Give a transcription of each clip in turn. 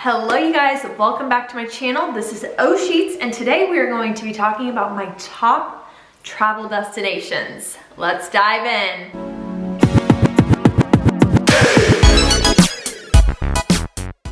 Hello you guys, welcome back to my channel. This is O Sheets and today we are going to be talking about my top travel destinations. Let's dive in.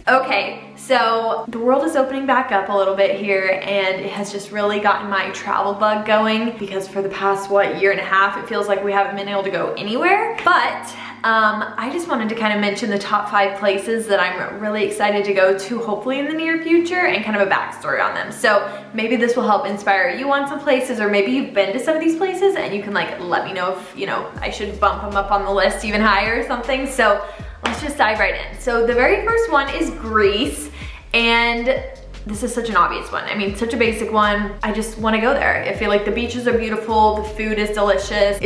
Okay, so the world is opening back up a little bit here and it has just really gotten my travel bug going because for the past, year and a half, it feels like we haven't been able to go anywhere. But I just wanted to kind of mention the top 5 places that I'm really excited to go to, hopefully in the near future, and kind of a backstory on them. So maybe this will help inspire you on some places, or maybe you've been to some of these places and you can like let me know if, I should bump them up on the list even higher or something. So let's just dive right in. So the very first one is Greece, and this is such an obvious one. I mean, such a basic one. I just want to go there. I feel like the beaches are beautiful, the food is delicious.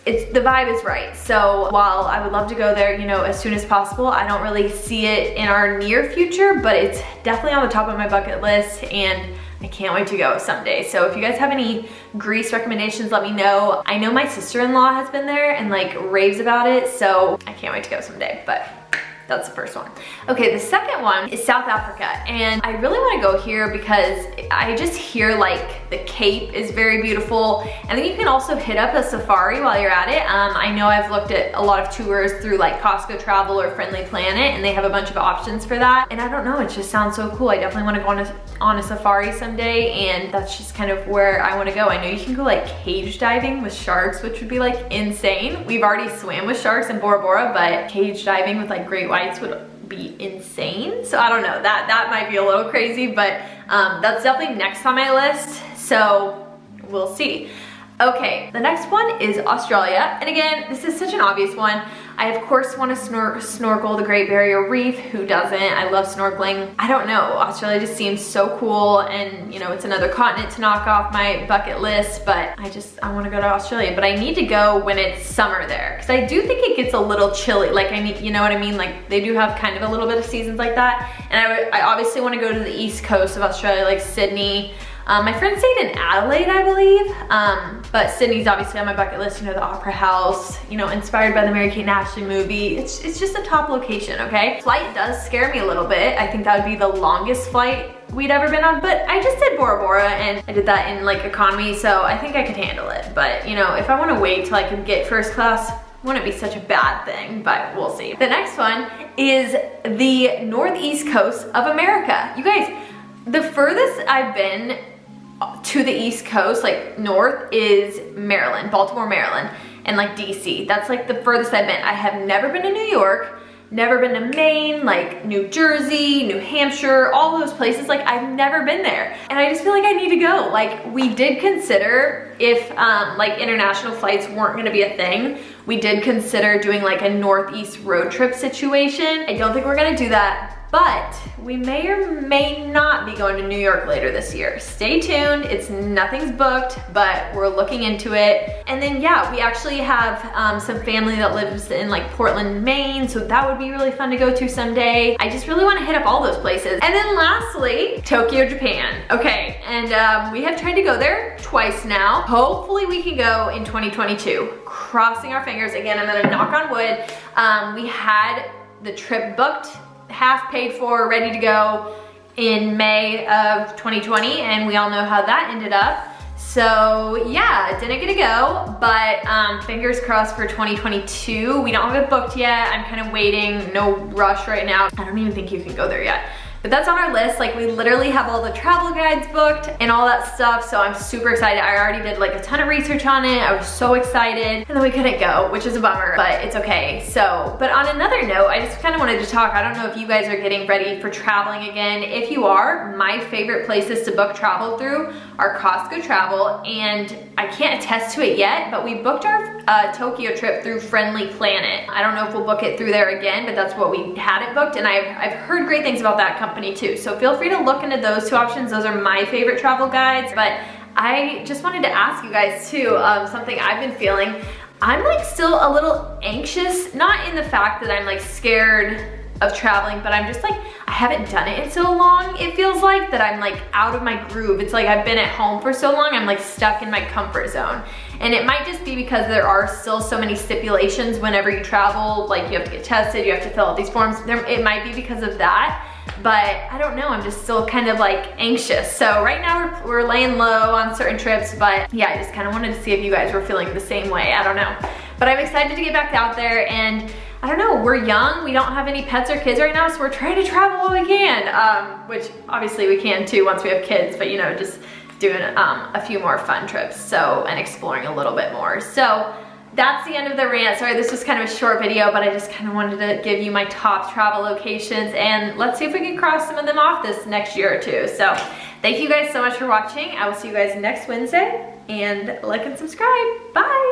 The vibe is right. So while I would love to go there, as soon as possible, I don't really see it in our near future, but it's definitely on the top of my bucket list and I can't wait to go someday. So if you guys have any Greece recommendations, let me know. I know my sister-in-law has been there and like raves about it, so I can't wait to go someday, but that's the first one. Okay, the second one is South Africa, and I really want to go here because I just hear like the Cape is very beautiful, and then you can also hit up a safari while you're at it. I know I've looked at a lot of tours through like Costco Travel or Friendly Planet, and they have a bunch of options for that, and I don't know, it just sounds so cool. I definitely want to go on a safari someday, and that's just kind of where I want to go. I know you can go like cage diving with sharks, which would be like insane. We've already swam with sharks in Bora Bora, but cage diving with like great whites would be insane. So I don't know, that might be a little crazy, but that's definitely next on my list, so we'll see. Okay, the next one is Australia, and again, this is such an obvious one. I of course want to snorkel the Great Barrier Reef. Who doesn't? I love snorkeling. I don't know, Australia just seems so cool, and it's another continent to knock off my bucket list, but I want to go to Australia, but I need to go when it's summer there, because I do think it gets a little chilly. Like you know what I mean? Like they do have kind of a little bit of seasons like that, and I obviously want to go to the east coast of Australia, like Sydney. My friend stayed in Adelaide, I believe, but Sydney's obviously on my bucket list, the Opera House, inspired by the Mary-Kate and Ashley movie. It's just a top location, okay? Flight does scare me a little bit. I think that would be the longest flight we'd ever been on, but I just did Bora Bora, and I did that in like economy, so I think I could handle it. But, if I want to wait till I can get first class, wouldn't be such a bad thing, but we'll see. The next one is the northeast coast of America. You guys, the furthest I've been to the east coast, like north, is Maryland, Baltimore, Maryland, and like DC. That's like the furthest I've been. I have never been to New York, never been to Maine, like New Jersey, New Hampshire, all those places. Like I've never been there, and I just feel like I need to go. Like we did consider, if like international flights weren't gonna be a thing, we did consider doing like a northeast road trip situation. I don't think we're gonna do that, but we may or may not be going to New York later this year. Stay tuned, nothing's booked, but we're looking into it. And then yeah, we actually have some family that lives in like Portland, Maine, so that would be really fun to go to someday. I just really want to hit up all those places. And then lastly, Tokyo, Japan. Okay, and we have tried to go there twice now. Hopefully we can go in 2022. Crossing our fingers. Again, I'm gonna knock on wood. We had the trip booked, half paid for, ready to go in May of 2020, and we all know how that ended up. So yeah, didn't get to go, but fingers crossed for 2022. We don't have it booked yet. I'm kind of waiting, no rush right now. I don't even think you can go there yet. But that's on our list. Like we literally have all the travel guides booked and all that stuff, so I'm super excited. I already did like a ton of research on it. I was so excited, and then we couldn't go, which is a bummer, but it's okay. So, but on another note, I just kind of wanted to talk. I don't know if you guys are getting ready for traveling again. If you are, my favorite places to book travel through are Costco Travel, and I can't attest to it yet, but we booked our Tokyo trip through Friendly Planet. I don't know if we'll book it through there again, but that's what we had it booked, and I've heard great things about that company too. So feel free to look into those two options. Those are my favorite travel guides. But I just wanted to ask you guys too, something I've been feeling. I'm like still a little anxious, not in the fact that I'm like scared of traveling, but I'm just like, I haven't done it in so long. It feels like that I'm like out of my groove. It's like I've been at home for so long, I'm like stuck in my comfort zone. And it might just be because there are still so many stipulations whenever you travel, like you have to get tested, you have to fill out these forms. It might be because of that. but I don't know, I'm just still kind of like anxious. So right now we're laying low on certain trips, but yeah, I just kind of wanted to see if you guys were feeling the same way. I don't know. But I'm excited to get back out there, and I don't know, we're young, we don't have any pets or kids right now, so we're trying to travel while we can, which obviously we can too once we have kids, but you know, just doing a few more fun trips, so, and exploring a little bit more. So that's the end of the rant. Sorry, this was kind of a short video, but I just kind of wanted to give you my top travel locations, and let's see if we can cross some of them off this next year or two. So thank you guys so much for watching. I will see you guys next Wednesday, and like and subscribe. Bye.